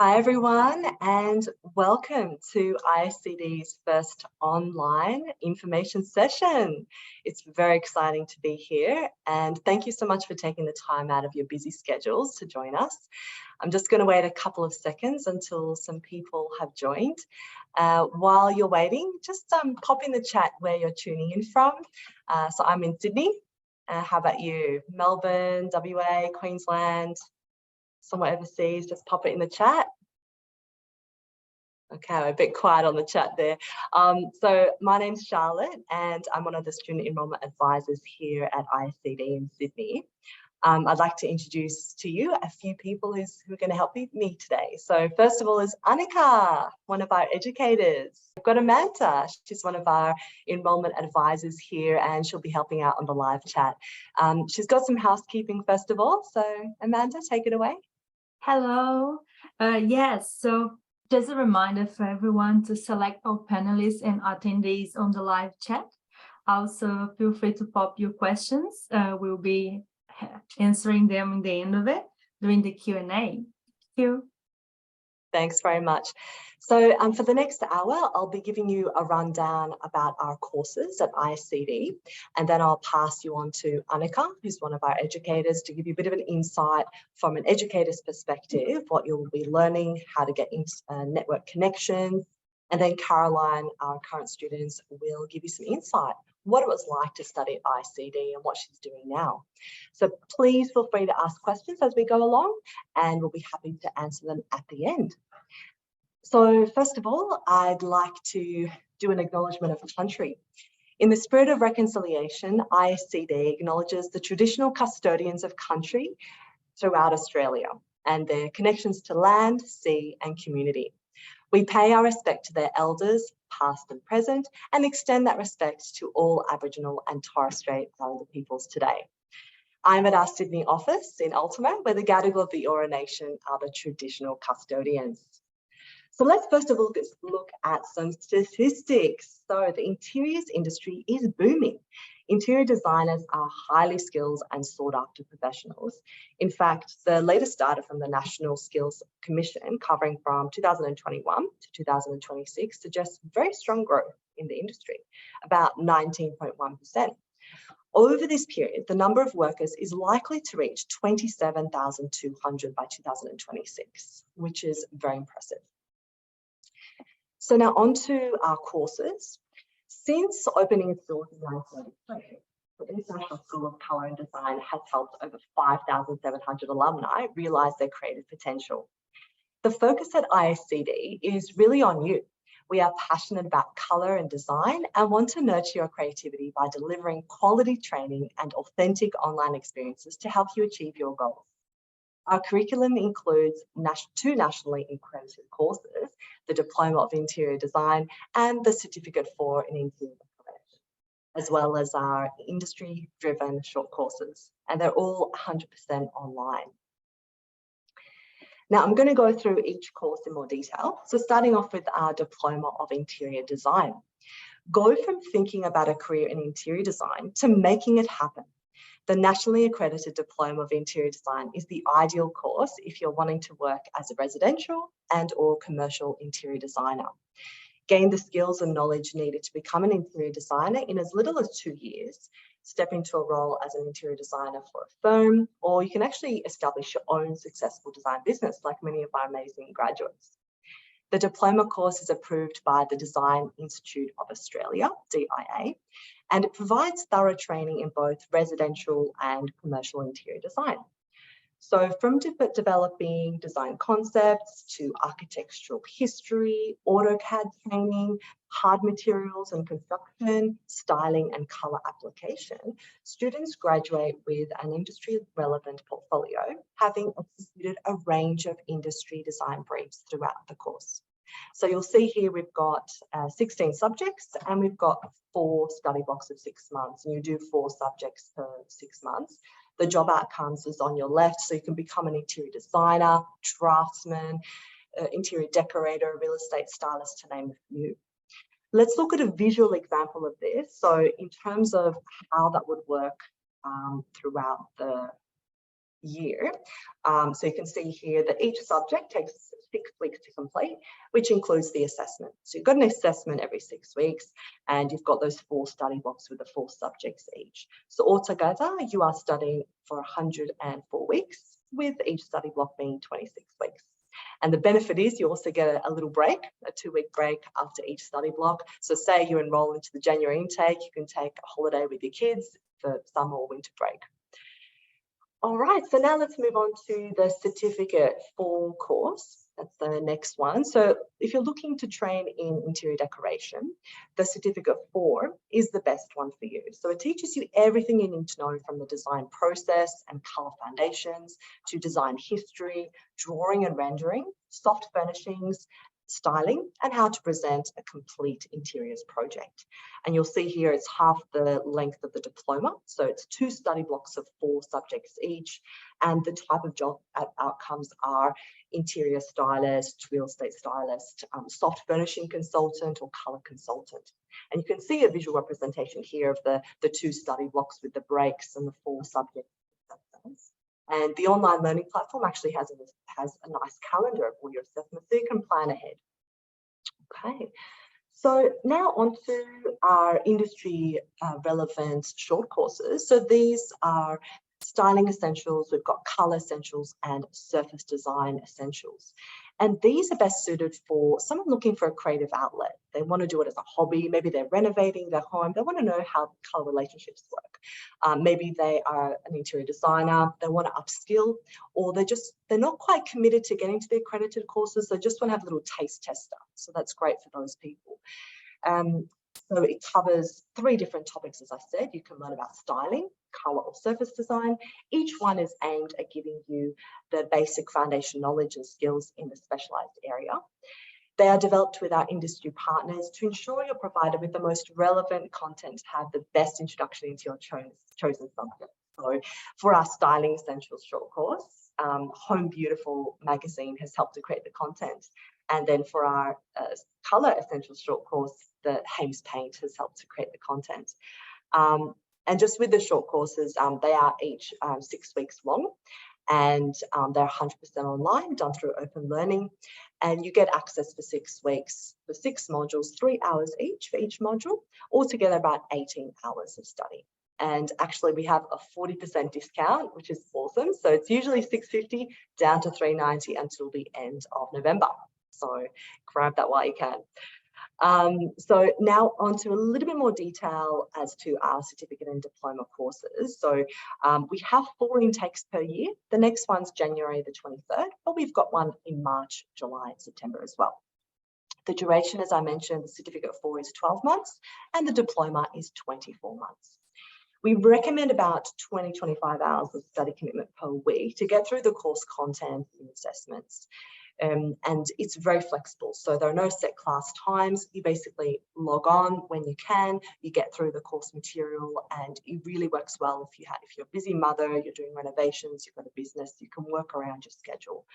Hi everyone, and welcome to ISCD's first online information session. It's very exciting to be here, and thank you so much for taking the time out of your busy schedules to join us. I'm just going to wait a couple of seconds until some people have joined. While you're waiting, just pop in the chat where you're tuning in from. So I'm in Sydney. How about you? Melbourne, WA, Queensland? Somewhere overseas, just pop it in the chat. Okay, I'm a bit quiet on the chat there. So my name's Charlotte and I'm one of the student enrolment advisors here at ISCD in Sydney. I'd like to introduce to you a few people who are going to help me today. So first of all is Annika, one of our educators. We've got Amanda, she's one of our enrolment advisors here and she'll be helping out on the live chat. She's got some housekeeping first of all, so Amanda, take it away. Hello. Yes, so just a reminder for everyone to select our panelists and attendees on the live chat. Also, feel free to pop your questions. We'll be answering them in the end of it during the Q&A. Thank you. Thanks very much. So for the next hour, I'll be giving you a rundown about our courses at ISCD, and then I'll pass you on to Annika, who's one of our educators, to give you a bit of an insight from an educator's perspective, what you'll be learning, how to get into network connections, and then Caroline, our current students, will give you some insight what it was like to study at ISCD and what she's doing now. So please feel free to ask questions as we go along and we'll be happy to answer them at the end. So first of all, I'd like to do an acknowledgement of country. In the spirit of reconciliation, ISCD acknowledges the traditional custodians of country throughout Australia and their connections to land, sea and community. We pay our respect to their elders, past and present, and extend that respect to all Aboriginal and Torres Strait Islander peoples today. I'm at our Sydney office in Ultima, where the Gadigal of the Eora Nation are the traditional custodians. So let's first of all look at some statistics. So the interiors industry is booming. Interior designers are highly skilled and sought after professionals. In fact, the latest data from the National Skills Commission covering from 2021 to 2026 suggests very strong growth in the industry, about 19.1%. Over this period, the number of workers is likely to reach 27,200 by 2026, which is very impressive. So now on to our courses. Since opening its doors in 1933, the International School of Colour and Design has helped over 5,700 alumni realise their creative potential. The focus at ISCD is really on you. We are passionate about colour and design and want to nurture your creativity by delivering quality training and authentic online experiences to help you achieve your goals. Our curriculum includes two nationally accredited courses, the Diploma of Interior Design and the Certificate for an Interior Decoration, as well as our industry-driven short courses, and they're all 100% online. Now, I'm going to go through each course in more detail. So starting off with our Diploma of Interior Design. Go from thinking about a career in interior design to making it happen. The nationally accredited Diploma of Interior Design is the ideal course if you're wanting to work as a residential and or commercial interior designer. Gain the skills and knowledge needed to become an interior designer in as little as 2 years. Step into a role as an interior designer for a firm, or you can actually establish your own successful design business like many of our amazing graduates. The diploma course is approved by the Design Institute of Australia, DIA, and it provides thorough training in both residential and commercial interior design. So from developing design concepts to architectural history, AutoCAD training, hard materials and construction, styling and colour application, students graduate with an industry-relevant portfolio, having executed a range of industry design briefs throughout the course. So you'll see here we've got 16 subjects and we've got 4 study blocks of 6 months, and you do 4 subjects per 6 months. The job outcomes is on your left, so you can become an interior designer, draftsman, interior decorator, real estate stylist, to name a few. Let's look at a visual example of this. So in terms of how that would work throughout the year. So you can see here that each subject takes 6 weeks to complete, which includes the assessment. So you've got an assessment every 6 weeks, and you've got those 4 study blocks with the 4 subjects each. So altogether, you are studying for 104 weeks, with each study block being 26 weeks. And the benefit is you also get a little break, a 2-week break after each study block. So say you enroll into the January intake, you can take a holiday with your kids for summer or winter break. All right, so now let's move on to the Certificate 4 course. That's the next one. So if you're looking to train in interior decoration, the Certificate 4 is the best one for you. So it teaches you everything you need to know from the design process and colour foundations to design history, drawing and rendering, soft furnishings, styling, and how to present a complete interiors project. And you'll see here it's half the length of the diploma. So it's 2 study blocks of 4 subjects each. And the type of job outcomes are interior stylist, real estate stylist, soft furnishing consultant, or colour consultant. And you can see a visual representation here of the 2 study blocks with the breaks and the 4 subjects. And the online learning platform actually has a nice calendar of all your assessments, so you can plan ahead. Okay, so now on to our industry relevant short courses. So these are styling essentials, we've got colour essentials and surface design essentials. And these are best suited for someone looking for a creative outlet. They want to do it as a hobby. Maybe they're renovating their home. They want to know how colour relationships work. Maybe they are an interior designer. They want to upskill, or they're not quite committed to getting to the accredited courses. They just want to have a little taste tester. So that's great for those people. So it covers 3 different topics, as I said. You can learn about styling, colour or surface design. Each one is aimed at giving you the basic foundation knowledge and skills in the specialised area. They are developed with our industry partners to ensure you're provided with the most relevant content to have the best introduction into your chosen subject. So for our Styling Essentials short course, Home Beautiful magazine has helped to create the content. And then for our Colour Essentials short course, the Hames Paint has helped to create the content. And just with the short courses, they are each 6 weeks long, and they're 100% online, done through open learning. And you get access for 6 weeks for 6 modules, 3 hours each for each module, altogether about 18 hours of study. And actually we have a 40% discount, which is awesome. So it's usually $650 down to $390 until the end of November. So grab that while you can. So now on to a little bit more detail as to our certificate and diploma courses. So we have 4 intakes per year. The next one's January the 23rd, but we've got one in March, July, and September as well. The duration, as I mentioned, the certificate 4 is 12 months and the diploma is 24 months. We recommend about 20-25 hours of study commitment per week to get through the course content and assessments. And it's very flexible. So there are no set class times. You basically log on when you can, you get through the course material, and it really works well if you're a busy mother, you're doing renovations, you've got a business, you can work around your schedule.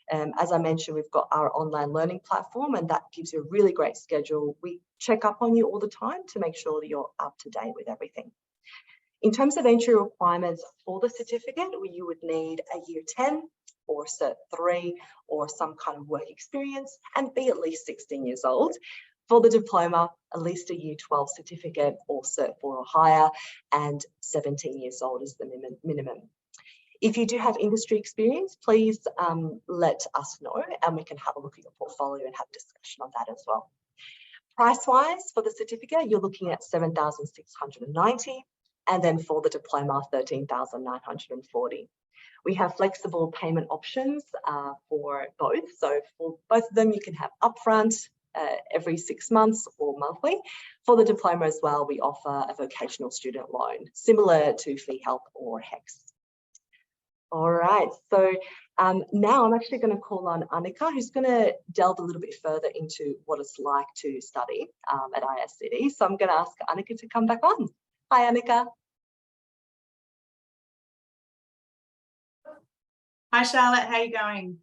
As I mentioned, we've got our online learning platform, and that gives you a really great schedule. We check up on you all the time to make sure that you're up to date with everything. In terms of entry requirements for the certificate, you would need a year 10 or Cert 3 or some kind of work experience and be at least 16 years old. For the diploma, at least a year 12 certificate or Cert 4 or higher, and 17 years old is the minimum. If you do have industry experience, please let us know and we can have a look at your portfolio and have a discussion on that as well. Price-wise, for the certificate, you're looking at $7,690. And then for the diploma, $13,940. We have flexible payment options for both. So for both of them, you can have upfront every 6 months or monthly. For the diploma as well, we offer a vocational student loan, similar to Fee Help or HEX. All right, so now I'm actually going to call on Annika, who's going to delve a little bit further into what it's like to study at ISCD. So I'm going to ask Annika to come back on. Hi, Annika. Hi, Charlotte. How are you going?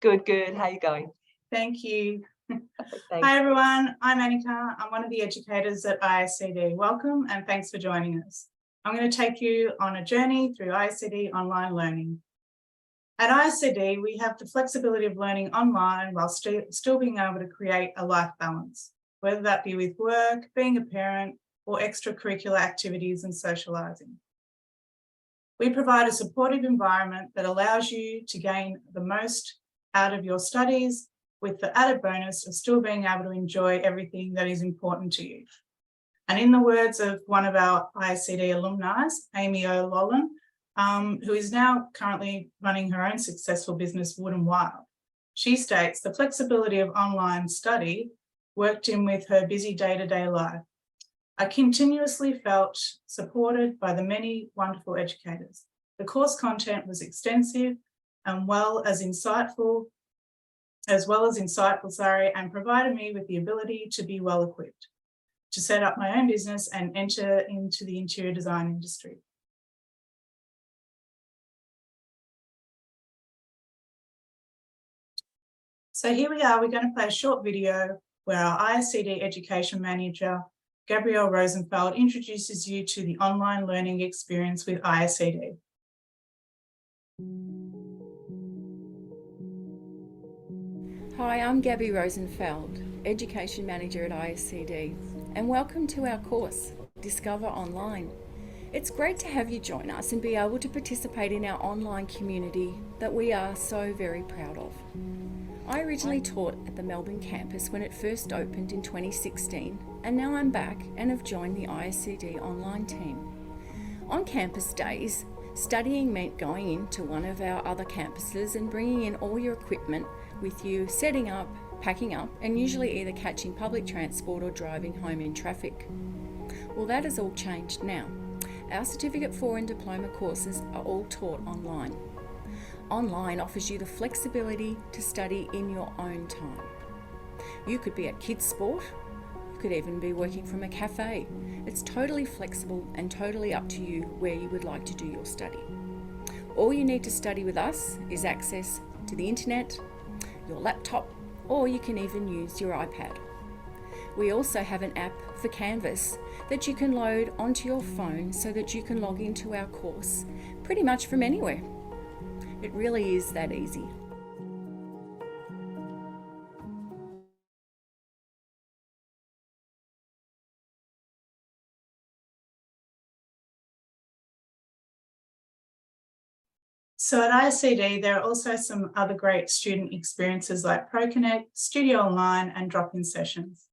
Good, good. How are you going? Thank you. Hi, everyone. I'm Annika. I'm one of the educators at ISCD. Welcome and thanks for joining us. I'm going to take you on a journey through ISCD online learning. At ISCD, we have the flexibility of learning online while still being able to create a life balance, whether that be with work, being a parent, or extracurricular activities and socialising. We provide a supportive environment that allows you to gain the most out of your studies, with the added bonus of still being able to enjoy everything that is important to you. And in the words of one of our ISCD alumni, Amy O'Lolan, who is now currently running her own successful business, Wood and Wild, she states the flexibility of online study worked in with her busy day-to-day life. I continuously felt supported by the many wonderful educators. The course content was extensive and insightful, and provided me with the ability to be well equipped to set up my own business and enter into the interior design industry. So here we are, we're going to play a short video where our ISCD Education Manager, Gabrielle Rosenfeld, introduces you to the online learning experience with ISCD. Hi, I'm Gabby Rosenfeld, Education Manager at ISCD, and welcome to our course, Discover Online. It's great to have you join us and be able to participate in our online community that we are so very proud of. I originally taught at the Melbourne campus when it first opened in 2016, and now I'm back and have joined the ISCD online team. On campus days, studying meant going into one of our other campuses and bringing in all your equipment with you, setting up, packing up, and usually either catching public transport or driving home in traffic. Well, that has all changed now. Our Certificate 4 and Diploma courses are all taught online. Online offers you the flexibility to study in your own time. You could be at kids' sport, you could even be working from a cafe. It's totally flexible and totally up to you where you would like to do your study. All you need to study with us is access to the internet, your laptop, or you can even use your iPad. We also have an app for Canvas that you can load onto your phone so that you can log into our course pretty much from anywhere. It really is that easy. So at ISCD, there are also some other great student experiences like ProConnect, Studio Online, and drop-in sessions.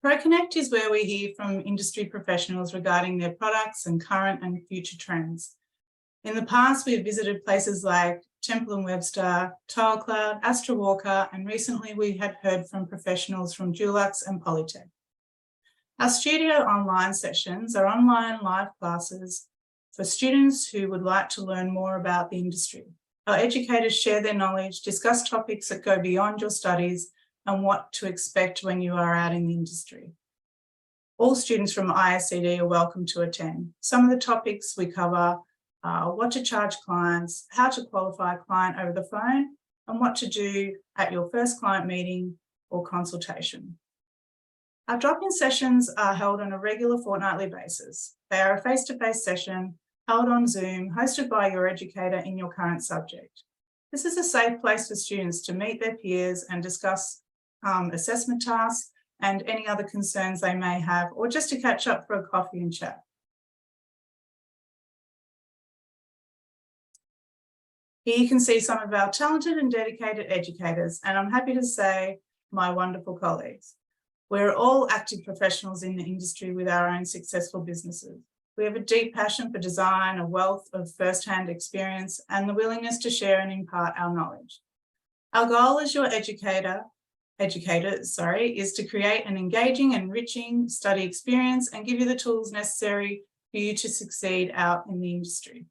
ProConnect is where we hear from industry professionals regarding their products and current and future trends. In the past, we have visited places like Temple & Webster, TileCloud, Astra Walker, and recently we had heard from professionals from Dulux and Polytech. Our Studio Online sessions are online live classes for students who would like to learn more about the industry. Our educators share their knowledge, discuss topics that go beyond your studies, and what to expect when you are out in the industry. All students from ISCD are welcome to attend. Some of the topics we cover are what to charge clients, how to qualify a client over the phone, and what to do at your first client meeting or consultation. Our drop-in sessions are held on a regular fortnightly basis. They are a face-to-face session held on Zoom, hosted by your educator in your current subject. This is a safe place for students to meet their peers and discuss assessment tasks and any other concerns they may have, or just to catch up for a coffee and chat. Here you can see some of our talented and dedicated educators, and I'm happy to say my wonderful colleagues. We're all active professionals in the industry with our own successful businesses. We have a deep passion for design, a wealth of first-hand experience, and the willingness to share and impart our knowledge. Our goal as your educator is to create an engaging and enriching study experience and give you the tools necessary for you to succeed out in the industry.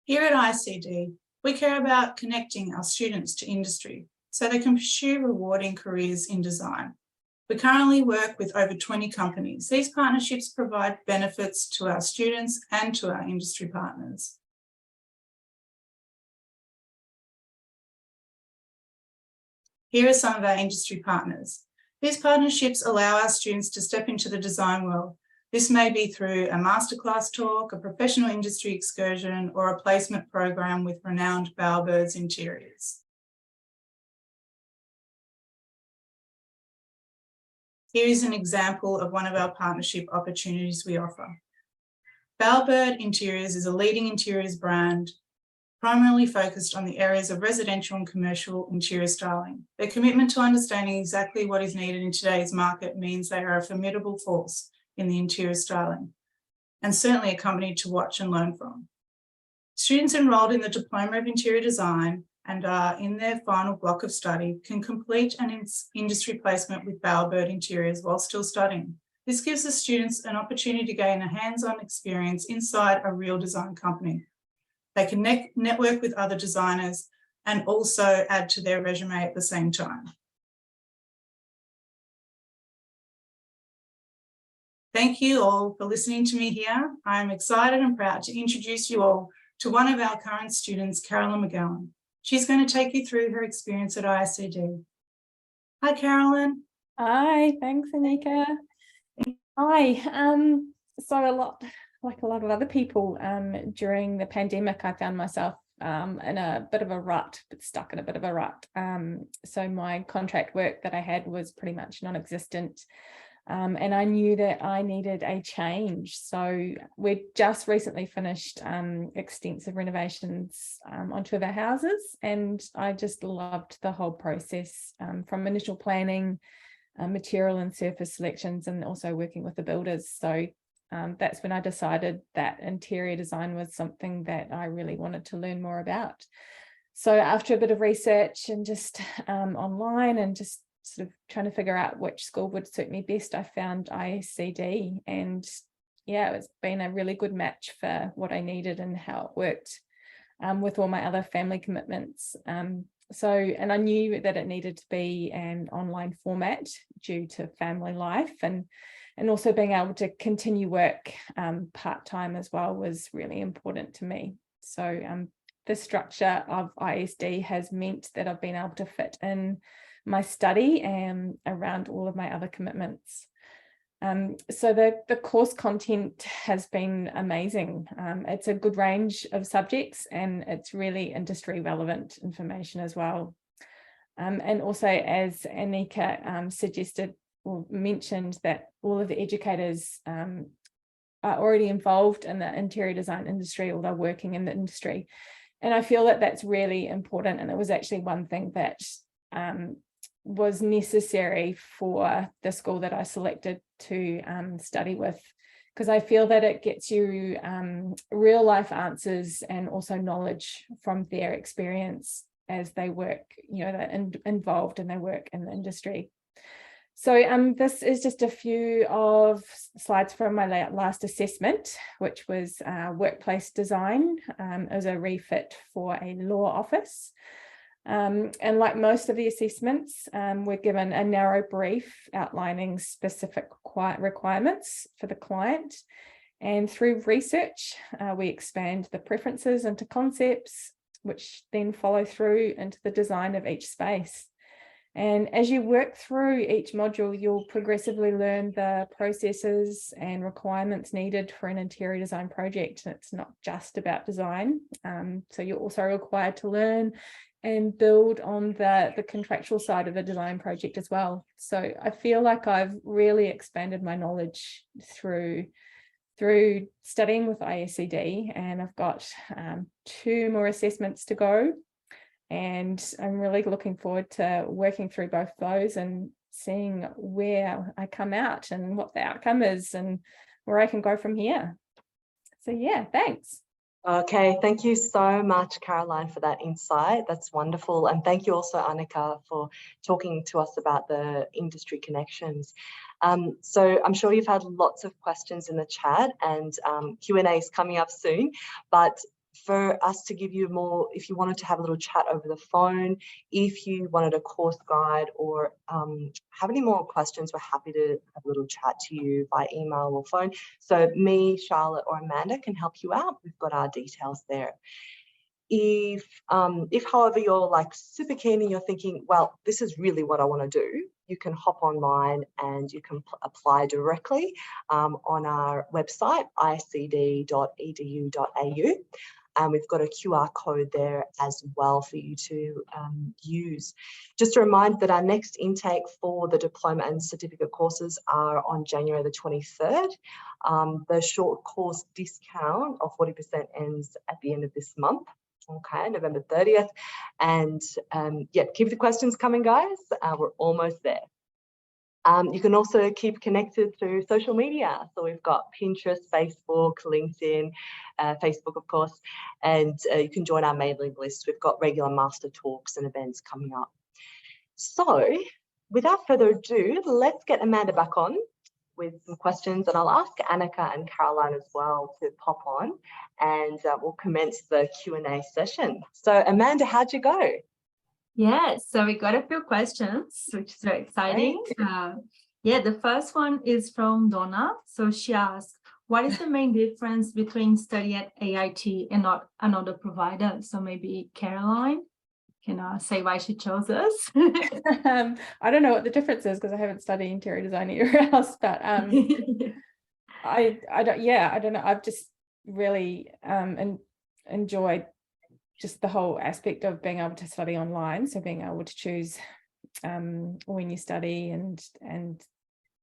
Here at ISCD, we care about connecting our students to industry so they can pursue rewarding careers in design. We currently work with over 20 companies. These partnerships provide benefits to our students and to our industry partners. Here are some of our industry partners. These partnerships allow our students to step into the design world This may be through a masterclass talk, a professional industry excursion, or a placement program with renowned Bowerbirds Interiors. Here is an example of one of our partnership opportunities we offer. Bowerbird Interiors is a leading interiors brand primarily focused on the areas of residential and commercial interior styling. Their commitment to understanding exactly what is needed in today's market means they are a formidable force in the interior styling, and certainly a company to watch and learn from. Students enrolled in the Diploma of Interior Design and are in their final block of study can complete an industry placement with Bowerbird Interiors while still studying. This gives the students an opportunity to gain a hands-on experience inside a real design company. They can network with other designers and also add to their resume at the same time. Thank you all for listening to me here. I'm excited and proud to introduce you all to one of our current students, Carolyn McGowan. She's going to take you through her experience at ISCD. Hi, Carolyn. Hi, thanks, Anika. Hi. So like a lot of other people, during the pandemic, I found myself in a bit of a rut, stuck in a bit of a rut. So my contract work that I had was pretty much non-existent. And I knew that I needed a change. So we'd just recently finished extensive renovations on 2 of our houses, and I just loved the whole process, from initial planning, material and surface selections, and also working with the builders. So that's when I decided that interior design was something that I really wanted to learn more about. So after a bit of research and just online and just sort of trying to figure out which school would suit me best, I found ISCD, and yeah, it's been a really good match for what I needed and how it worked with all my other family commitments. And I knew that it needed to be an online format due to family life, and also being able to continue work part-time as well was really important to me. So the structure of ISD has meant that I've been able to fit in my study around all of my other commitments. So the course content has been amazing. It's a good range of subjects, and it's really industry relevant information as well. And also, as Anika suggested or mentioned, that all of the educators are already involved in the interior design industry, or they're working in the industry. And I feel that that's really important. And it was actually one thing that was necessary for the school that I selected to study with, because I feel that it gets you real life answers and also knowledge from their experience as they work, they're involved and they work in the industry. So this is just a few of slides from my last assessment, which was workplace design. It was a refit for a law office. And like most of the assessments, we're given a narrow brief outlining specific requirements for the client. And through research, we expand the preferences into concepts, which then follow through into the design of each space. And as you work through each module, you'll progressively learn the processes and requirements needed for an interior design project. It's not just about design. So you're also required to learn and build on the contractual side of the design project as well. So I feel like I've really expanded my knowledge through studying with ISCD, and I've got 2 more assessments to go. And I'm really looking forward to working through both those and seeing where I come out and what the outcome is and where I can go from here. So yeah, thanks. Okay, thank you so much, Caroline, for that insight. That's wonderful. And thank you also, Annika, for talking to us about the industry connections. So I'm sure you've had lots of questions in the chat, and Q&A is coming up soon. But for us to give you more, if you wanted to have a little chat over the phone, if you wanted a course guide, or have any more questions, we're happy to have a little chat to you by email or phone. So me, Charlotte or Amanda can help you out. We've got our details there. If however you're like super keen and you're thinking, well, this is really what I want to do, you can hop online and you can apply directly on our website, iscd.edu.au. And we've got a QR code there as well for you to use. Just a reminder that our next intake for the diploma and certificate courses are on January the 23rd. The short course discount of 40% ends at the end of this month. Okay, November 30th. And yeah, keep the questions coming, guys. We're almost there. You can also keep connected through social media. So we've got Pinterest, Facebook, LinkedIn, Facebook, of course, and you can join our mailing list. We've got regular master talks and events coming up. So without further ado, let's get Amanda back on with some questions, and I'll ask Annika and Caroline as well to pop on, and we'll commence the Q&A session. So Amanda, how'd you go? Yeah, so we got a few questions, which is very exciting. Yeah, the first one is from Donna. So she asked, what is the main difference between study at AIT and not another provider? So maybe Caroline can say why she chose us. I don't know what the difference is because I haven't studied interior design anywhere else, but I don't know. I've just really enjoyed just the whole aspect of being able to study online, so being able to choose when you study, and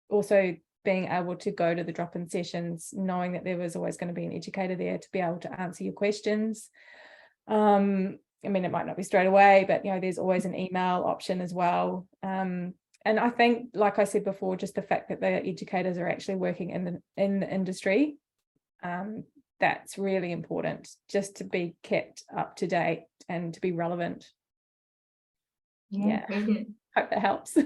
also being able to go to the drop-in sessions, knowing that there was always going to be an educator there to be able to answer your questions. I mean, it might not be straight away, but you know, there's always an email option as well. And I think, like I said before, just the fact that the educators are actually working in the industry, that's really important, just to be kept up to date and to be relevant. Yeah. Hope that helps.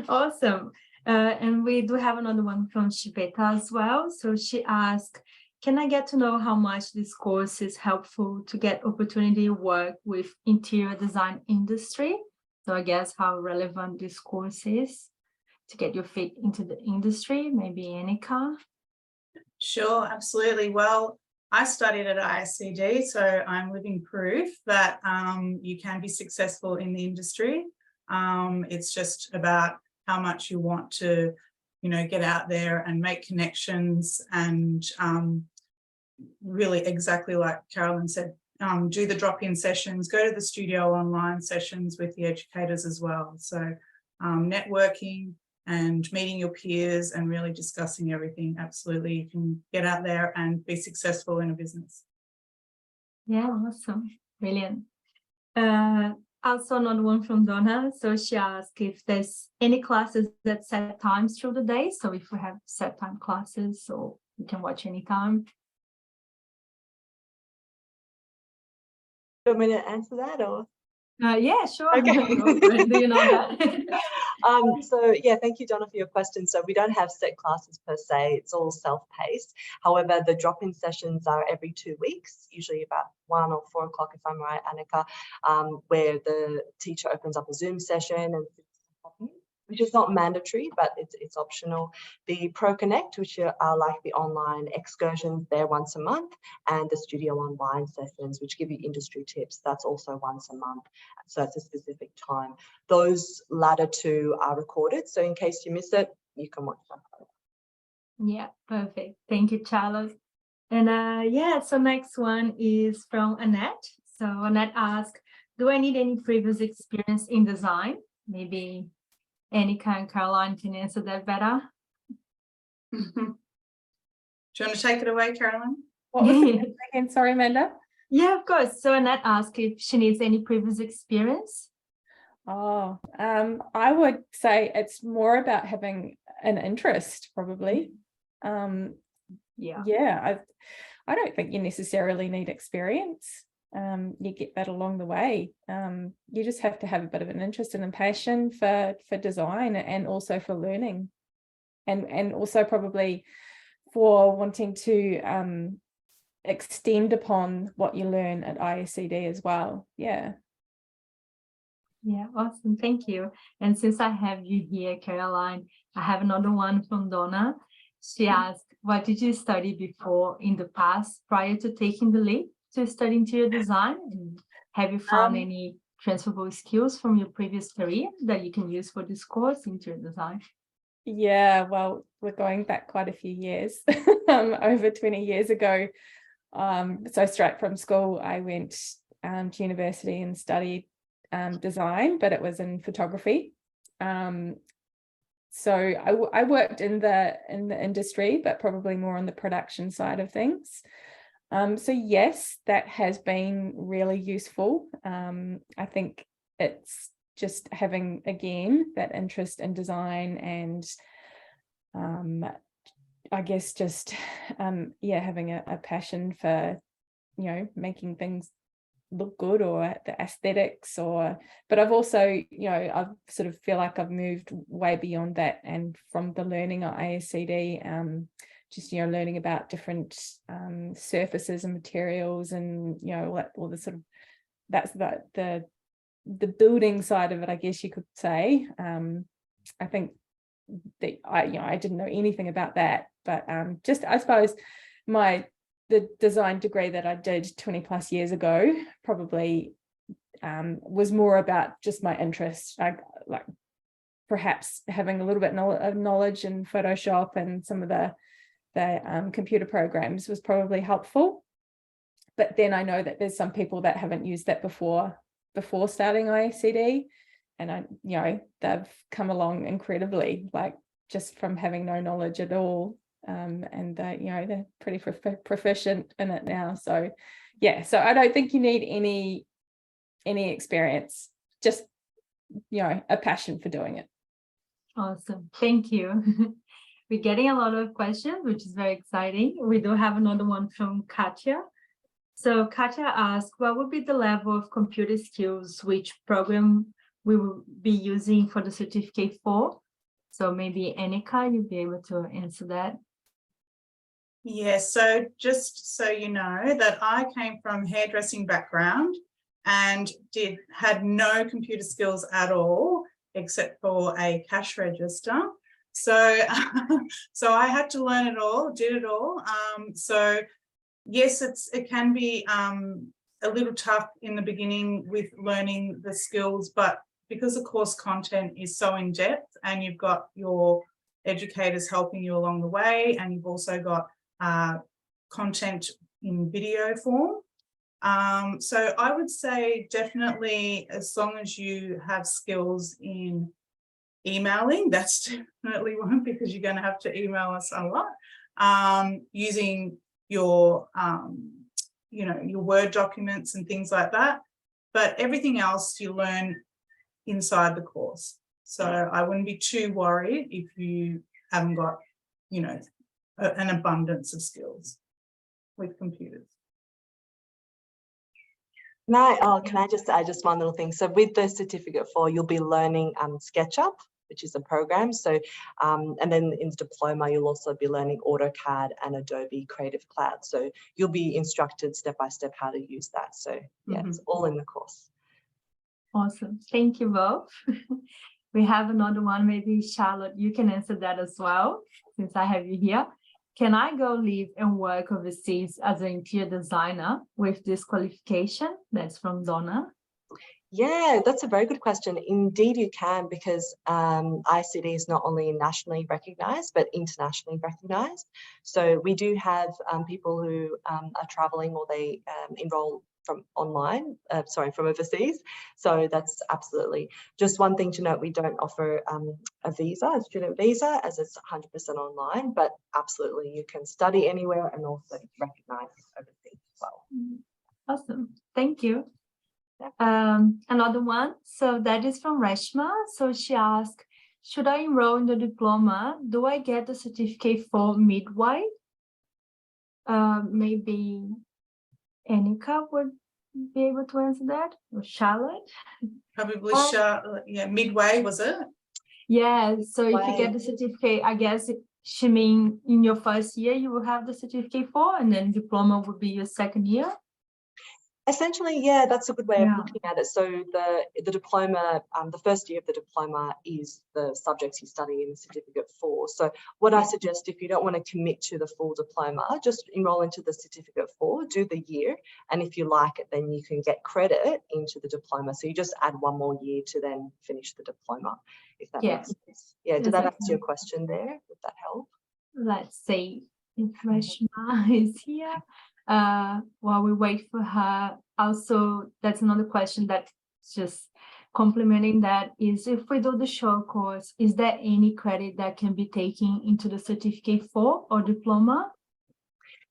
Awesome. And we do have another one from Shiveta as well. So she asked, can I get to know how much this course is helpful to get opportunity to work with interior design industry? So I guess how relevant this course is to get your feet into the industry, maybe Annika? Sure, absolutely. Well, I studied at ISCD, so I'm living proof that you can be successful in the industry. It's just about how much you want to, you know, get out there and make connections, and really, exactly like Carolyn said, do the drop-in sessions, go to the studio online sessions with the educators as well. So networking and meeting your peers and really discussing everything. Absolutely, you can get out there and be successful in a business. Yeah, awesome. Brilliant. Also another one from Donna. So she asked if there's any classes that set times through the day. So if we have set time classes, so you can watch anytime. Do you want me to answer that, or? Yeah, sure. Okay. Do you know that? So yeah, thank you, Donna, for your question. So we don't have set classes per se, it's all self-paced. However, the drop-in sessions are every 2 weeks, usually about 1 or 4 o'clock, if I'm right, Annika, where the teacher opens up a Zoom session, and which is not mandatory, but it's optional. The Pro Connect, which are like the online excursions, they're once a month, and the studio online sessions, which give you industry tips, that's also once a month. So it's a specific time. Those latter two are recorded, so in case you miss it, you can watch them. Yeah, perfect. Thank you, Charlotte. And yeah, so next one is from Annette. So Annette asked, do I need any previous experience in design? Maybe Annika and Caroline can answer that better. Do you want to take it away, Caroline? What was the question again? Sorry, Amanda. Yeah, of course. So Annette asked if she needs any previous experience. Oh, I would say it's more about having an interest, probably. Yeah, I don't think you necessarily need experience. You get that along the way. You just have to have a bit of an interest and a passion for design, and also for learning, and also probably for wanting to extend upon what you learn at ISCD as well. Yeah, awesome. Thank you. And since I have you here, Caroline, I have another one from Donna. She asked, what did you study before in the past prior to taking the leap? to study interior design? And have you found any transferable skills from your previous career that you can use for this course, interior design? Yeah, well, we're going back quite a few years, over 20 years ago. So straight from school, I went to university and studied design, but it was in photography. So I worked in the industry, but probably more on the production side of things. So yes, that has been really useful. I think it's just having, again, that interest in design and I guess just having a passion for, making things look good, or the aesthetics, but I've also, I sort of feel like I've moved way beyond that, and from the learning at ISCD, just learning about different surfaces and materials, and all the sort of, that's the building side of it, I guess you could say. I think that I didn't know anything about that, but just, I suppose, the design degree that I did 20 plus years ago probably was more about just my interest, like perhaps having a little bit of knowledge in Photoshop and some of the computer programs was probably helpful. But then I know that there's some people that haven't used that before starting ISCD, and they've come along incredibly, like just from having no knowledge at all. And they're pretty proficient in it now. So yeah, so I don't think you need any experience, just a passion for doing it. Awesome, thank you. We're getting a lot of questions, which is very exciting. We do have another one from Katya. So Katya asked, what would be the level of computer skills, which program we will be using for the certificate for? So maybe Annika, you'll be able to answer that. Yes, so just so you know that I came from hairdressing background and had no computer skills at all, except for a cash register. So, so I had to learn it all, did it all. So yes, it can be a little tough in the beginning with learning the skills, but because the course content is so in depth and you've got your educators helping you along the way, and you've also got content in video form. So I would say definitely, as long as you have skills in emailing, that's definitely one, because you're going to have to email us a lot. Using your, your Word documents and things like that. But everything else you learn inside the course. So I wouldn't be too worried if you haven't got, an abundance of skills with computers. Can I just add just one little thing? So with the certificate 4, you'll be learning SketchUp, which is a program. So, and then in Diploma, you'll also be learning AutoCAD and Adobe Creative Cloud. So you'll be instructed step by step how to use that. So yeah, It's all in the course. Awesome. Thank you both. We have another one. Maybe Charlotte, you can answer that as well, since I have you here. Can I go live and work overseas as an interior designer with this qualification? That's from Donna. Yeah, that's a very good question. Indeed, you can, because ISCD is not only nationally recognised, but internationally recognised. So we do have people who are travelling, or they enrol from from overseas. So that's absolutely. Just one thing to note, we don't offer a student visa, as it's 100% online, but absolutely you can study anywhere and also recognise overseas as well. Awesome, thank you. Another one, so that is from Reshma. So she asked, should I enroll in the diploma? Do I get the certificate for midwife? Maybe Annika would be able to answer that, or Charlotte? Probably Charlotte, yeah, midway, was it? Yeah, so if you get the certificate, I guess she means in your first year you will have the certificate for, and then diploma would be your second year. Essentially, yeah, that's a good way of Yeah. looking at it. So the diploma, the first year of the diploma is the subjects you study in the certificate for. So what I suggest, if you don't want to commit to the full diploma, just enroll into the certificate for, do the year. And if you like it, then you can get credit into the diploma. So you just add one more year to then finish the diploma, if that makes sense. Yeah, did that answer your question there? Would that help? Let's see if Reshma is here. While we wait for her, also that's another question that's just complementing that is, if we do the short course, is there any credit that can be taken into the certificate for or diploma?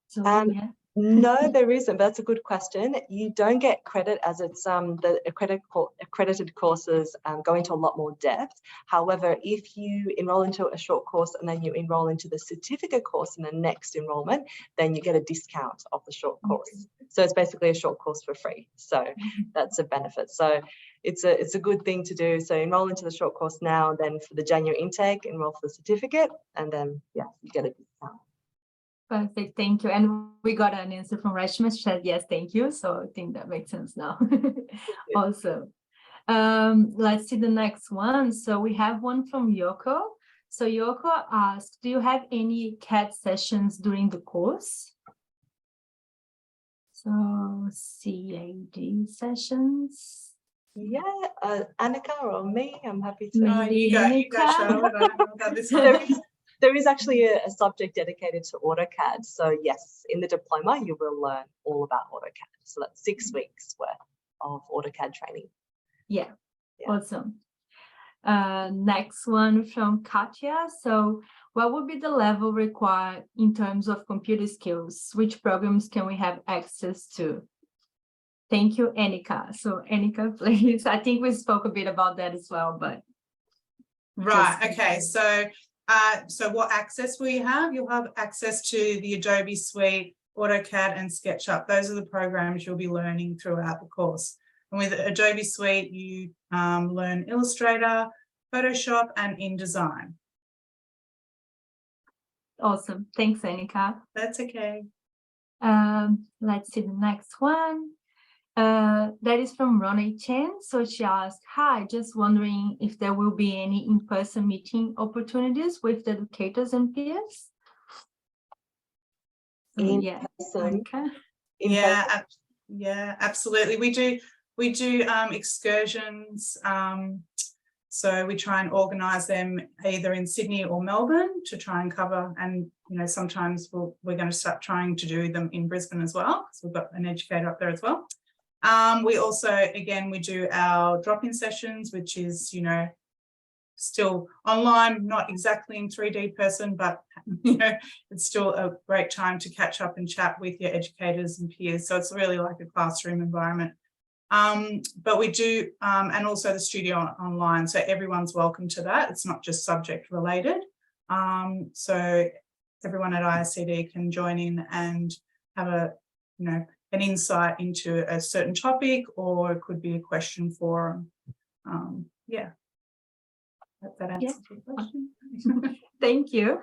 So yeah. No, there isn't. That's a good question. You don't get credit, as it's the accredited courses go into a lot more depth. However, if you enroll into a short course and then you enroll into the certificate course in the next enrollment, then you get a discount of the short course. So it's basically a short course for free. So that's a benefit. So it's a good thing to do. So enroll into the short course now, then for the January intake, enroll for the certificate, and then yeah, you get a discount. Perfect, thank you. And we got an answer from Reshma. She said yes, thank you. So I think that makes sense now. Awesome. Let's see the next one. So we have one from Yoko. So Yoko asked, do you have any CAD sessions during the course? So CAD sessions. Yeah, Annika or me, I'm happy to. You go, Charlotte. I don't know about this one. There is actually a subject dedicated to AutoCAD. So yes, in the diploma, you will learn all about AutoCAD. So that's 6 weeks worth of AutoCAD training. Yeah. Awesome. Next one from Katya. So what would be the level required in terms of computer skills? Which programs can we have access to? Thank you, Annika. So Annika, please. I think we spoke a bit about that as well, but. Right, okay, so what access will you have? You'll have access to the Adobe Suite, AutoCAD and SketchUp. Those are the programs you'll be learning throughout the course. And with Adobe Suite, you learn Illustrator, Photoshop, and InDesign. Awesome. Thanks, Annika. That's okay. Let's see the next one. That is from Ronnie Chen. So she asked, hi, just wondering if there will be any in-person meeting opportunities with the educators and peers? In person. Yeah, absolutely. We do excursions. So we try and organise them either in Sydney or Melbourne to try and cover, and sometimes we're going to start trying to do them in Brisbane as well, because we've got an educator up there as well. We also, again, we do our drop-in sessions, which is, still online, not exactly in 3D person, but, it's still a great time to catch up and chat with your educators and peers. So it's really like a classroom environment. But we do, and also the studio online. So everyone's welcome to that. It's not just subject related. So everyone at ISCD can join in and have an insight into a certain topic, or it could be a question forum. Yeah. That answers your question. Thank you.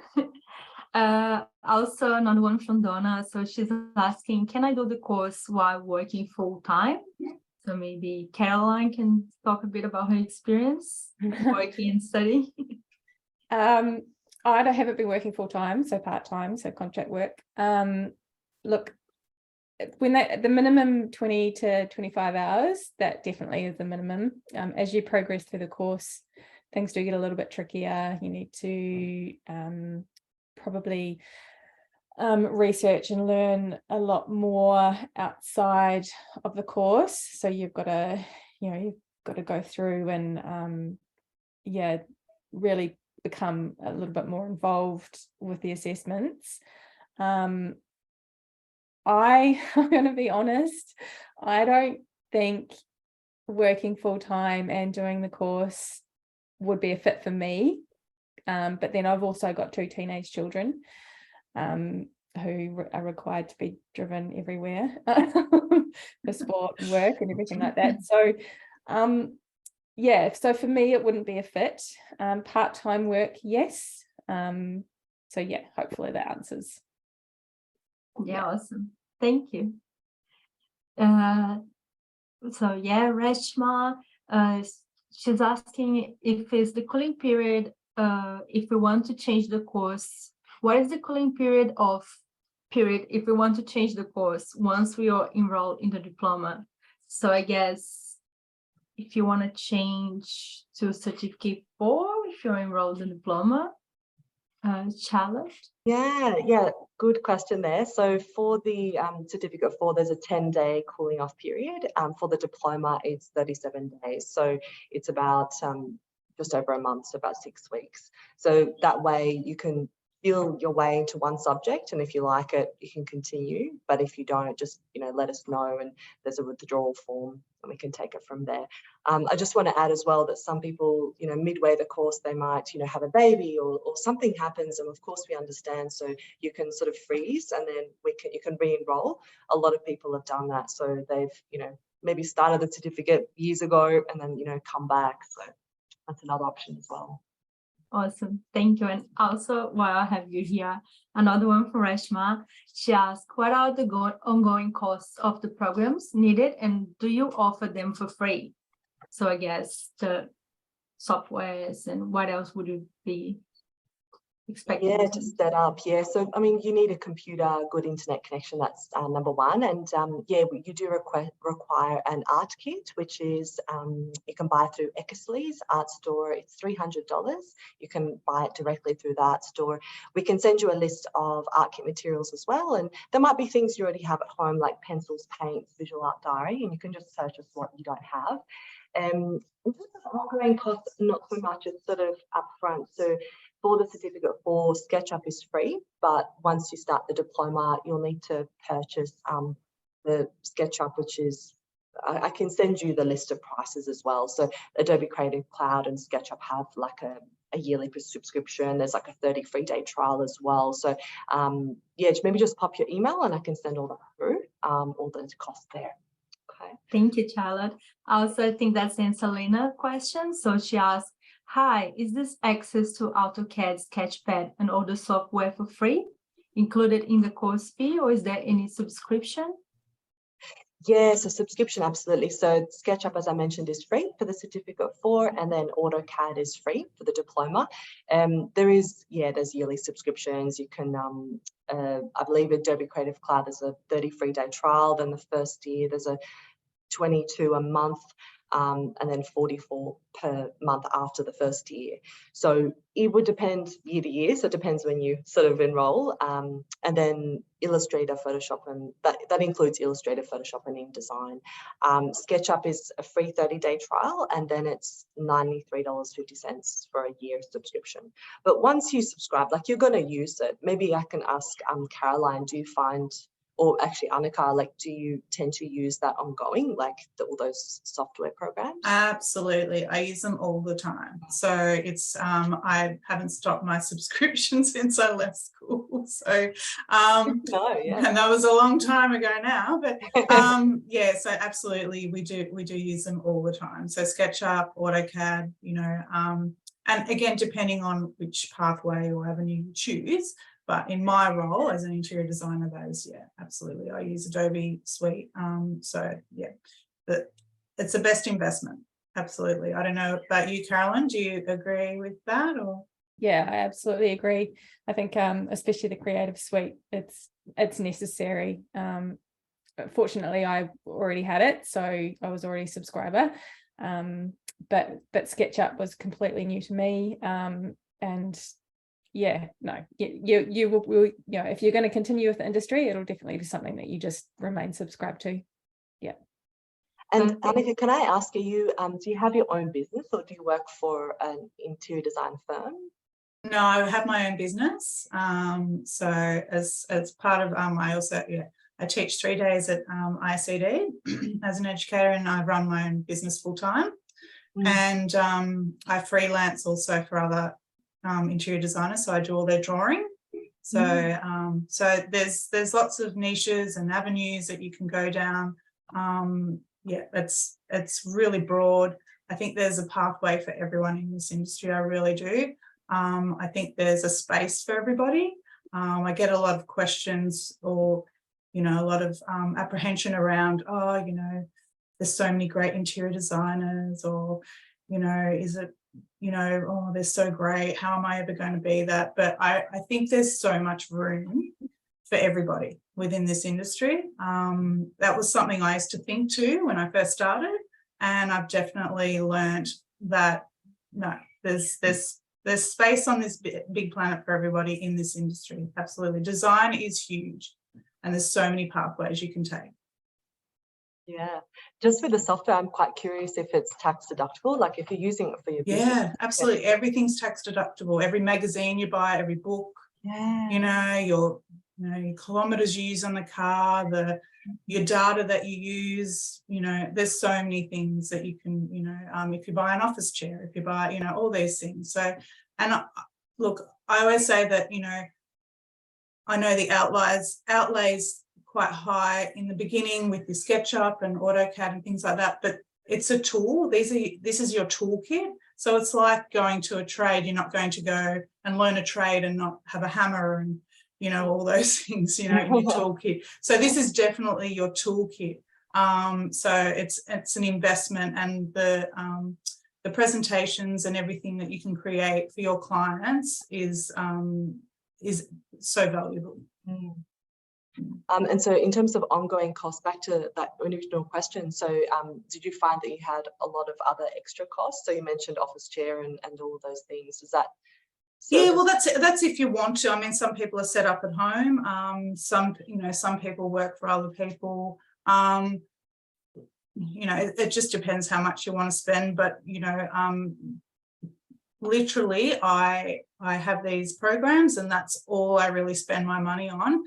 Also another one from Donna. So she's asking, can I do the course while working full-time? So maybe Caroline can talk a bit about her experience working and studying. I haven't been working full-time, so part-time, so contract work. Look, when the minimum 20 to 25 hours, that definitely is the minimum. As you progress through the course, things do get a little bit trickier. You need to probably research and learn a lot more outside of the course. So you've got to go through and really become a little bit more involved with the assessments. I'm going to be honest, I don't think working full-time and doing the course would be a fit for me. But then I've also got 2 teenage children who are required to be driven everywhere for sport and work and everything like that. So so for me it wouldn't be a fit. Part-time work, yes. So yeah, hopefully that answers. Yeah, awesome. Thank you. So yeah, Reshma, she's asking if it's the cooling period, if we want to change the course, what is the cooling period if we want to change the course once we are enrolled in the diploma? So I guess if you want to change to certificate 4, if you're enrolled in diploma, Charlotte? Yeah, good question there. So for the certificate 4, there's a 10-day cooling off period. For the diploma, it's 37 days. So it's about just over a month, so about 6 weeks. So that way you can feel your way into one subject, and if you like it, you can continue. But if you don't, just let us know, and there's a withdrawal form, and we can take it from there. I just want to add as well that some people, midway the course, they might, have a baby or something happens, and of course we understand. So you can sort of freeze, and then you can re-enroll. A lot of people have done that, so they've, maybe started the certificate years ago and then, come back. So that's another option as well. Awesome, thank you. And also, while I have you here, another one from Reshma. She asked, what are the ongoing costs of the programs needed, and do you offer them for free? So I guess the softwares, and what else would you be expecting? Yeah, to set up. Yeah, so I mean, you need a computer, good internet connection. That's number one. And you do require an art kit, which is you can buy through Eckersley's art store. It's $300. You can buy it directly through the art store. We can send you a list of art kit materials as well, and there might be things you already have at home, like pencils, paints, visual art diary, and you can just purchase what you don't have. In terms of ongoing costs, not so much. It's sort of upfront. So for the certificate 4, SketchUp is free, but once you start the diploma, you'll need to purchase the SketchUp, which is, I can send you the list of prices as well. So Adobe Creative Cloud and SketchUp have like a yearly subscription. There's like a 30 free day trial as well. So maybe just pop your email and I can send all that through, all the costs there. Okay. Thank you, Charlotte. Also, I think that's in Selena question. So she asked, hi, is this access to AutoCAD, Sketchpad, and all the software for free included in the course fee, or is there any subscription? Yeah, so subscription, absolutely. So SketchUp, as I mentioned, is free for the certificate 4, and then AutoCAD is free for the diploma. There's yearly subscriptions. You can, I believe Adobe Creative Cloud, there's a 30 free day trial. Then the first year, there's a 22 a month. And then 44 per month after the first year. So it would depend year to year. So it depends when you sort of enroll. And then Illustrator, Photoshop, and that includes Illustrator, Photoshop, and InDesign. SketchUp is a free 30-day trial, and then it's $93.50 for a year subscription. But once you subscribe, like you're going to use it, maybe I can ask Caroline, do you find, or actually Annika, like, do you tend to use that ongoing, like all those software programs? Absolutely, I use them all the time. So it's I haven't stopped my subscription since I left school. So and that was a long time ago now. But so absolutely, we do use them all the time. So SketchUp, AutoCAD, and again, depending on which pathway or avenue you choose. But in my role as an interior designer, absolutely, I use Adobe Suite. But it's the best investment. Absolutely. I don't know about you, Carolyn. Do you agree with that? Or yeah, I absolutely agree. I think especially the Creative Suite, it's necessary. Fortunately, I already had it, so I was already a subscriber. But SketchUp was completely new to me, and yeah, no, you will, if you're going to continue with the industry, it'll definitely be something that you just remain subscribed to. Yeah. And Annika, can I ask you, do you have your own business, or do you work for an interior design firm? No, I have my own business. So as part of I teach 3 days at ISCD as an educator, and I run my own business full time. And I freelance also for other interior designers, so I do all their drawing. So so there's lots of niches and avenues that you can go down. It's really broad. I think there's a pathway for everyone in this industry. I really do. I think there's a space for everybody. I get a lot of questions, or a lot of apprehension around, there's so many great interior designers, or, you know, is it, you know, oh, they're so great, how am I ever going to be that? But I think there's so much room for everybody within this industry. That was something I used to think too when I first started, and I've definitely learned that no, there's space on this big planet for everybody in this industry. Absolutely. Design is huge, and there's so many pathways you can take. Yeah, just with the software, I'm quite curious if it's tax deductible, like if you're using it for your business. Yeah, absolutely. Everything's tax deductible. Every magazine you buy, every book, you know, your kilometers you use on the car, your data that you use, you know, there's so many things that you can, you know, if you buy an office chair, if you buy, you know, all these things. So, and look, I always say that, you know, I know the outlays quite high in the beginning with your SketchUp and AutoCAD and things like that, but it's a tool. This is your toolkit. So it's like going to a trade. You're not going to go and learn a trade and not have a hammer and, you know, all those things, you know, in your toolkit. So this is definitely your toolkit. So it's an investment, and the presentations and everything that you can create for your clients is so valuable. And so in terms of ongoing costs, back to that original question, so did you find that you had a lot of other extra costs? So you mentioned office chair and all those things. Is that Yeah, well, that's if you want to. I mean, some people are set up at home. Some people work for other people. You know, it just depends how much you want to spend. But, you know, literally, I have these programs, and that's all I really spend my money on.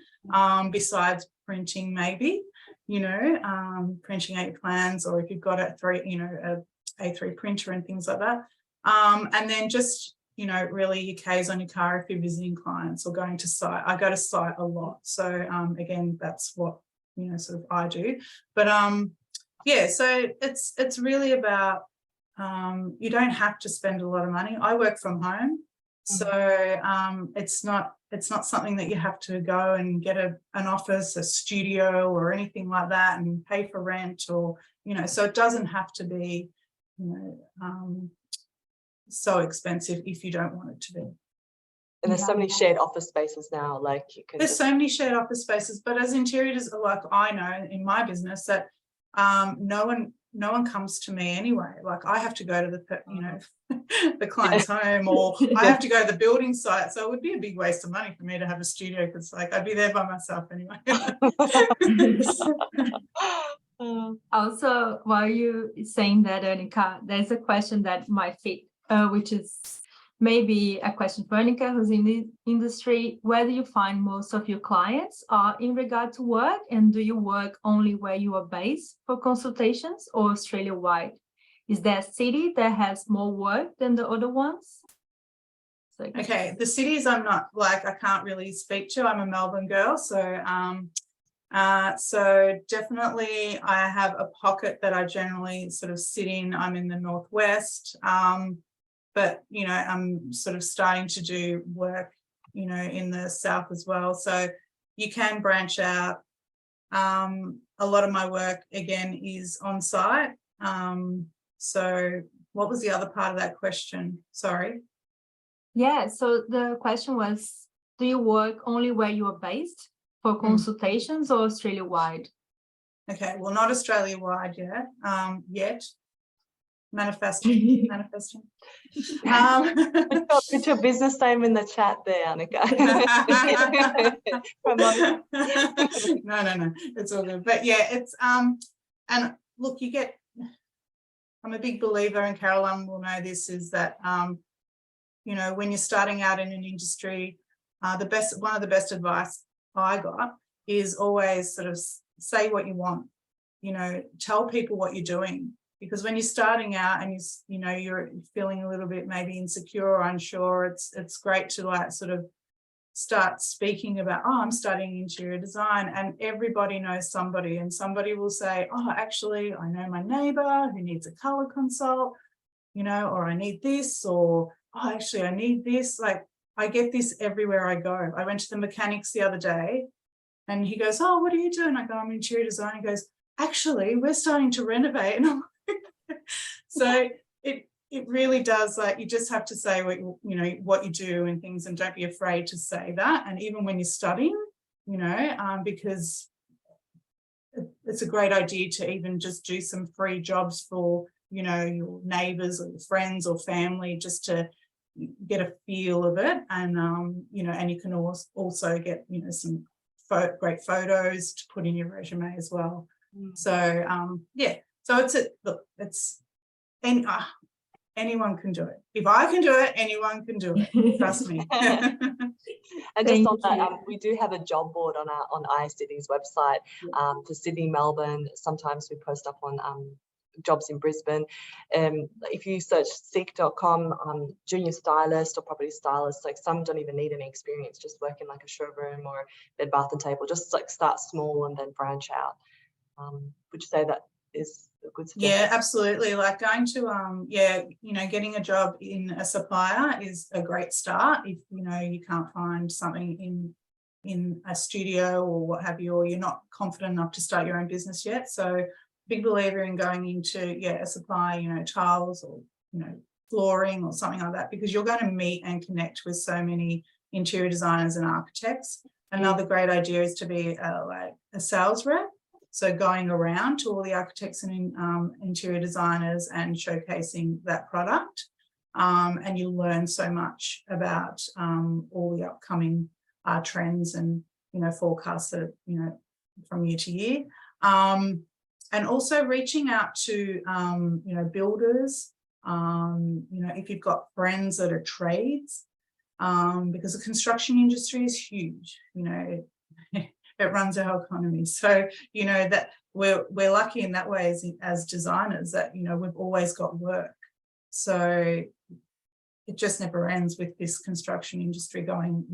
Besides printing, maybe, you know, printing A-plans, or if you've got a A3 printer and things like that. And then just, you know, really your Ks on your car if you're visiting clients or going to site. I go to site a lot. So again, that's what, you know, sort of I do. But yeah, so it's really about, you don't have to spend a lot of money. I work from home. So it's not something that you have to go and get an office, a studio or anything like that and pay for rent, or, you know, so it doesn't have to be, you know, so expensive if you don't want it to be. And there's so many shared office spaces now, like you can There's so many shared office spaces, but as interiors, like I know in my business that no one comes to me anyway. Like I have to go to the, you know, the client's home, or I have to go to the building site. So it would be a big waste of money for me to have a studio, because like I'd be there by myself anyway. Also, while you saying that, Annika, there's a question that might fit, which is maybe a question for Annika, who's in the industry. Where do you find most of your clients are in regard to work? And do you work only where you are based for consultations, or Australia-wide? Is there a city that has more work than the other ones? So, okay, the cities I'm not, like, I can't really speak to. I'm a Melbourne girl, so so definitely I have a pocket that I generally sort of sit in. I'm in the northwest, but, you know, I'm sort of starting to do work, you know, in the south as well. So you can branch out. A lot of my work, again, is on site. So what was the other part of that question? Sorry. yeah, so the question was, do you work only where you are based for consultations, or Australia-wide? Okay, well, not Australia-wide yet. Manifesting. Put your business name in the chat there, Annika. No, it's all good. But yeah, it's and look, I'm a big believer, and Caroline will know this, is that you know, when you're starting out in an industry, one of the best advice I got is always sort of say what you want. You know, tell people what you're doing, because when you're starting out and you know, you're feeling a little bit maybe insecure or unsure, it's great to like sort of start speaking about, oh, I'm studying interior design, and everybody knows somebody, and somebody will say, oh, actually, I know my neighbor who needs a color consult, you know, or I need this, or oh, actually, I need this. Like, I get this everywhere I go. I went to the mechanics the other day, and he goes, oh, what are you doing? I go, I'm interior design. He goes, actually, we're starting to renovate. And I'm like, so it really does, like, you just have to say what you do and things, and don't be afraid to say that. And even when you're studying, because it's a great idea to even just do some free jobs for, your neighbours or your friends or family, just to get a feel of it. And, and you can also get, some great photos to put in your resume as well. So, anyone can do it. If I can do it, anyone can do it. Trust me. And just on that, we do have a job board on ISCD's website for Sydney, Melbourne. Sometimes we post up on jobs in Brisbane. If you search seek.com, junior stylist or property stylist, like some don't even need any experience, just work in like a showroom or bed, bath and table, just like start small and then branch out. Would you say that is a good suggestion? Yeah, absolutely. Like going to getting a job in a supplier is a great start if you can't find something in a studio or what have you, or you're not confident enough to start your own business yet. So big believer in going into a supplier, tiles or flooring or something like that, because you're going to meet and connect with so many interior designers and architects. Another great idea is to be a sales rep. So going around to all the architects and interior designers and showcasing that product, and you learn so much about all the upcoming trends and forecasts that from year to year, and also reaching out to builders. If you've got friends that are trades, because the construction industry is huge. It runs our economy. So, that we're lucky in that way as designers that, we've always got work. So it just never ends with this construction industry going,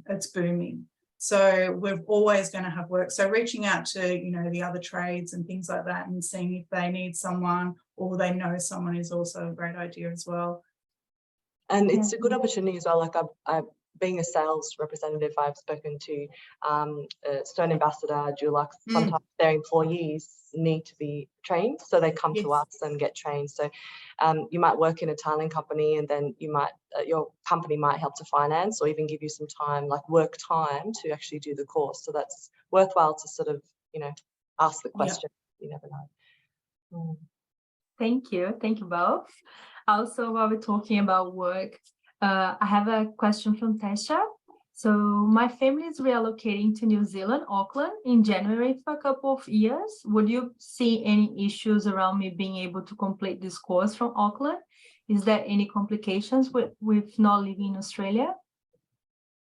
it's booming. So we're always going to have work. So reaching out to, the other trades and things like that and seeing if they need someone or they know someone is also a great idea as well. And it's a good opportunity as well. Like being a sales representative, I've spoken to Stone Ambassador, Dulux. Sometimes their employees need to be trained, so they come to us and get trained. So you might work in a tiling company, and then you might your company might help to finance or even give you some time, like work time, to actually do the course. So that's worthwhile to sort of ask the question. You never know. Thank you both. Also, while we're talking about work, I have a question from Tasha. So my family is relocating to New Zealand, Auckland, in January for a couple of years. Would you see any issues around me being able to complete this course from Auckland? Is there any complications with not living in Australia?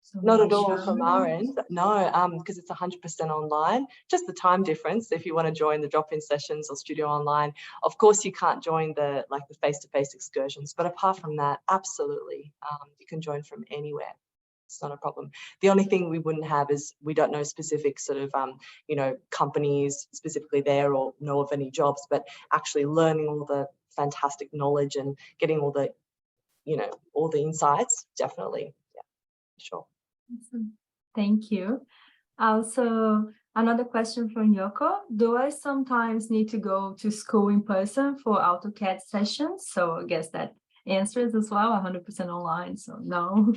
So not at all from our end, no, because it's 100% online. Just the time difference. If you want to join the drop-in sessions or studio online, of course you can't join the face-to-face excursions. But apart from that, absolutely, you can join from anywhere. It's not a problem. The only thing we wouldn't have is we don't know specific sort of companies specifically there or know of any jobs, but actually learning all the fantastic knowledge and getting all the all the insights, definitely, yeah, sure. Awesome. Thank you. Also, another question from Yoko. Do I sometimes need to go to school in person for AutoCAD sessions? So I guess that answers as well, 100% online, so no.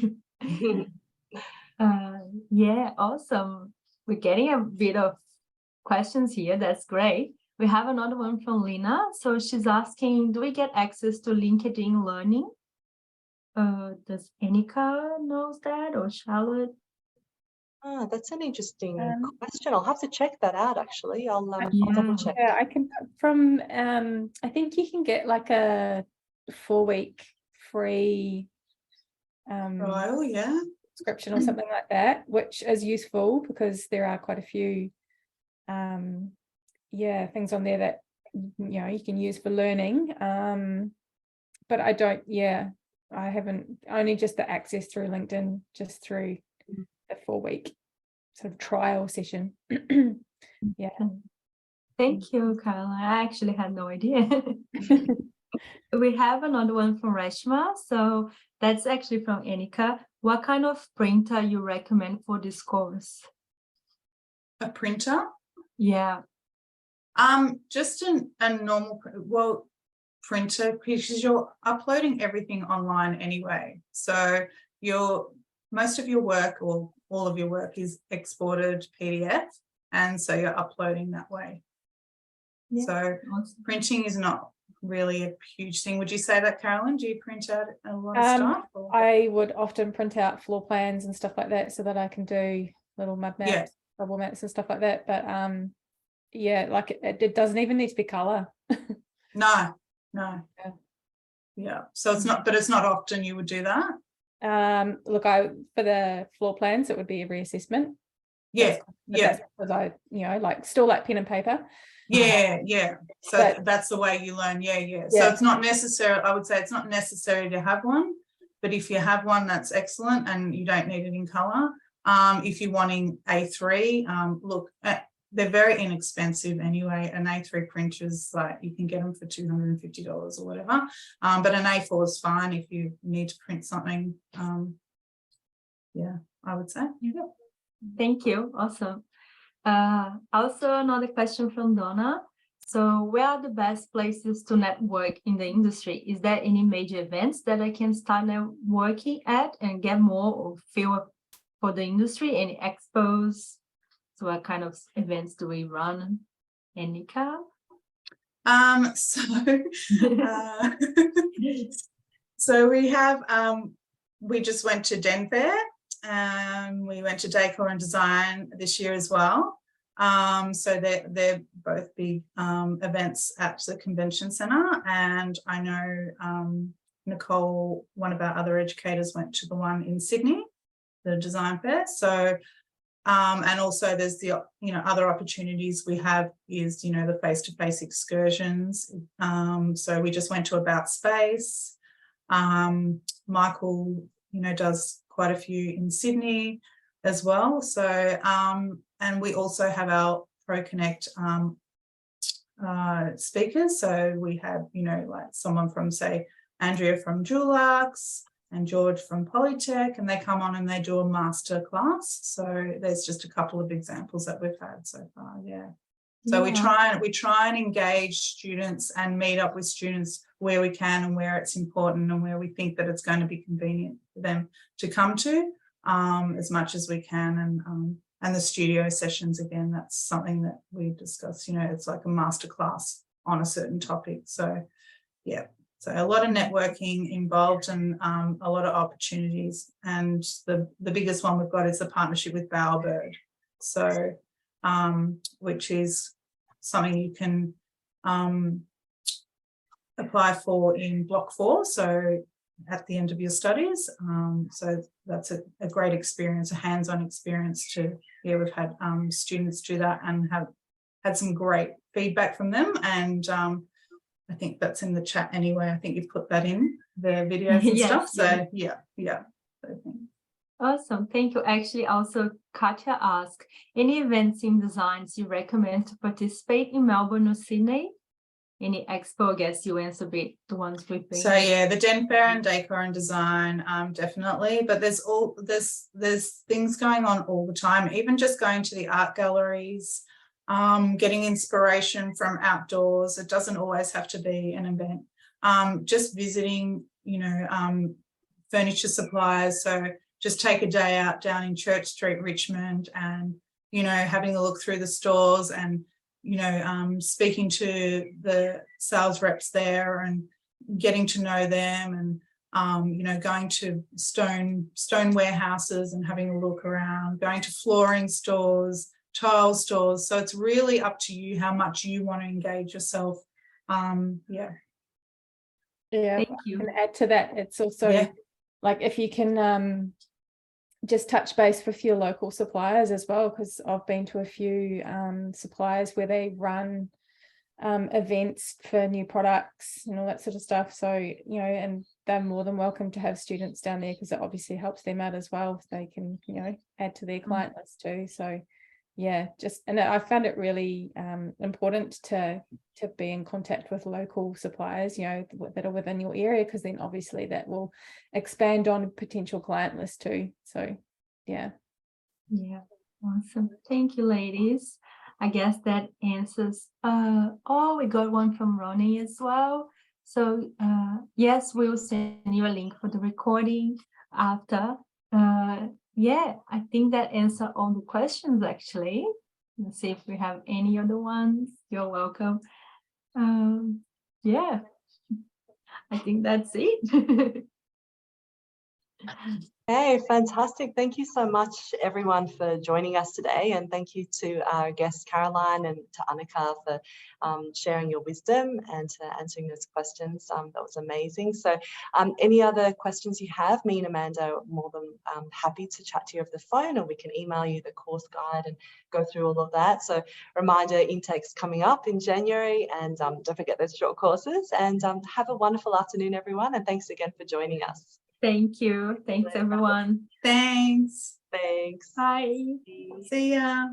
Yeah, awesome. We're getting a bit of questions here. That's great. We have another one from Lina. So she's asking, do we get access to LinkedIn Learning? Does Anika knows that, or Charlotte? That's an interesting question. I'll have to check that out, actually. I'll double check. Yeah, I can from I think you can get like a 4-week free trial, subscription or something like that, which is useful because there are quite a few things on there that you can use for learning, but I haven't, only just the access through LinkedIn, just through the 4-week sort of trial session. Yeah. Thank you, Caroline. I actually had no idea. We have another one from Reshma. So that's actually from Anika. What kind of printer you recommend for this course? A printer? Yeah. Just a normal, printer, because you're uploading everything online anyway. So most of your work, or all of your work, is exported PDF, and so you're uploading that way. Yeah. So printing is not really a huge thing. Would you say that, Carolyn? Do you print out a lot of stuff? Or? I would often print out floor plans and stuff like that so that I can do little mud maps, bubble maps and stuff like that. But yeah, like it doesn't even need to be colour. No. Yeah. So it's not, but it's not often you would do that. Look, for the floor plans, it would be a reassessment. Yeah. That's because I, like still like pen and paper. Yeah. So that's the way you learn. Yeah. So it's not necessary. I would say it's not necessary to have one, but if you have one, that's excellent, and you don't need it in colour. If you're wanting A3, look, they're very inexpensive anyway. An A3 printer is like, you can get them for $250 or whatever. But an A4 is fine if you need to print something. Yeah, I would say. Yeah. Thank you. Awesome. Also, another question from Donna. So where are the best places to network in the industry? Is there any major events that I can start networking at and get more or feel for the industry? Any expos? So what kind of events do we run? Anika? So we have, we just went to Den Fair. We went to Decor and Design this year as well. So they're both big events at the convention centre, and I know Nicole, one of our other educators, went to the one in Sydney, the design fair. So and also there's the other opportunities we have is the face-to-face excursions. So we just went to About Space. Michael does quite a few in Sydney as well. So and we also have our ProConnect speakers. So we have like someone from, say, Andrea from Dulux and George from Polytech, and they come on and they do a master class. So there's just a couple of examples that we've had so far. So we try and engage students and meet up with students where we can and where it's important and where we think that it's going to be convenient for them to come to, as much as we can. And the studio sessions, again, that's something that we discuss. It's like a master class on a certain topic. So yeah. So a lot of networking involved and a lot of opportunities. And the biggest one we've got is the partnership with Bowerbird. So, which is something you can apply for in Block 4. So at the end of your studies. So that's a great experience, a hands-on experience we've had students do that and have had some great feedback from them. And I think that's in the chat anyway. I think you've put that in the videos and stuff. So yeah. Awesome. Thank you. Actually, also Katya asked, any events in designs you recommend to participate in Melbourne or Sydney? Any expo? I guess you answered the ones we've been. So yeah, the Den Fair and Decor and Design, definitely. But there's things going on all the time. Even just going to the art galleries, getting inspiration from outdoors. It doesn't always have to be an event. Just visiting, furniture suppliers. So just take a day out down in Church Street, Richmond, and having a look through the stores and speaking to the sales reps there and getting to know them, and going to stone warehouses and having a look around, going to flooring stores, tile stores. So it's really up to you how much you want to engage yourself. Thank you. And add to that, it's also like if you can just touch base with your local suppliers as well, because I've been to a few suppliers where they run events for new products and all that sort of stuff. So and they're more than welcome to have students down there, because it obviously helps them out as well if they can add to their client list too. So and I found it really important to be in contact with local suppliers that are within your area, because then obviously that will expand on a potential client list too. So yeah, awesome. Thank you, ladies. I guess that answers. Oh, we got one from Ronnie as well. So yes, we'll send you a link for the recording after. Yeah, I think that answers all the questions actually. Let's see if we have any other ones. You're welcome. Yeah, I think that's it. Hey, fantastic. Thank you so much, everyone, for joining us today. And thank you to our guest, Caroline, and to Annika for sharing your wisdom and to answering those questions. That was amazing. So any other questions you have, me and Amanda are more than happy to chat to you over the phone, or we can email you the course guide and go through all of that. So reminder, intake's coming up in January, and don't forget those short courses. And have a wonderful afternoon, everyone. And thanks again for joining us. Thank you. Thanks, everyone. Thanks. Thanks. Bye. See ya.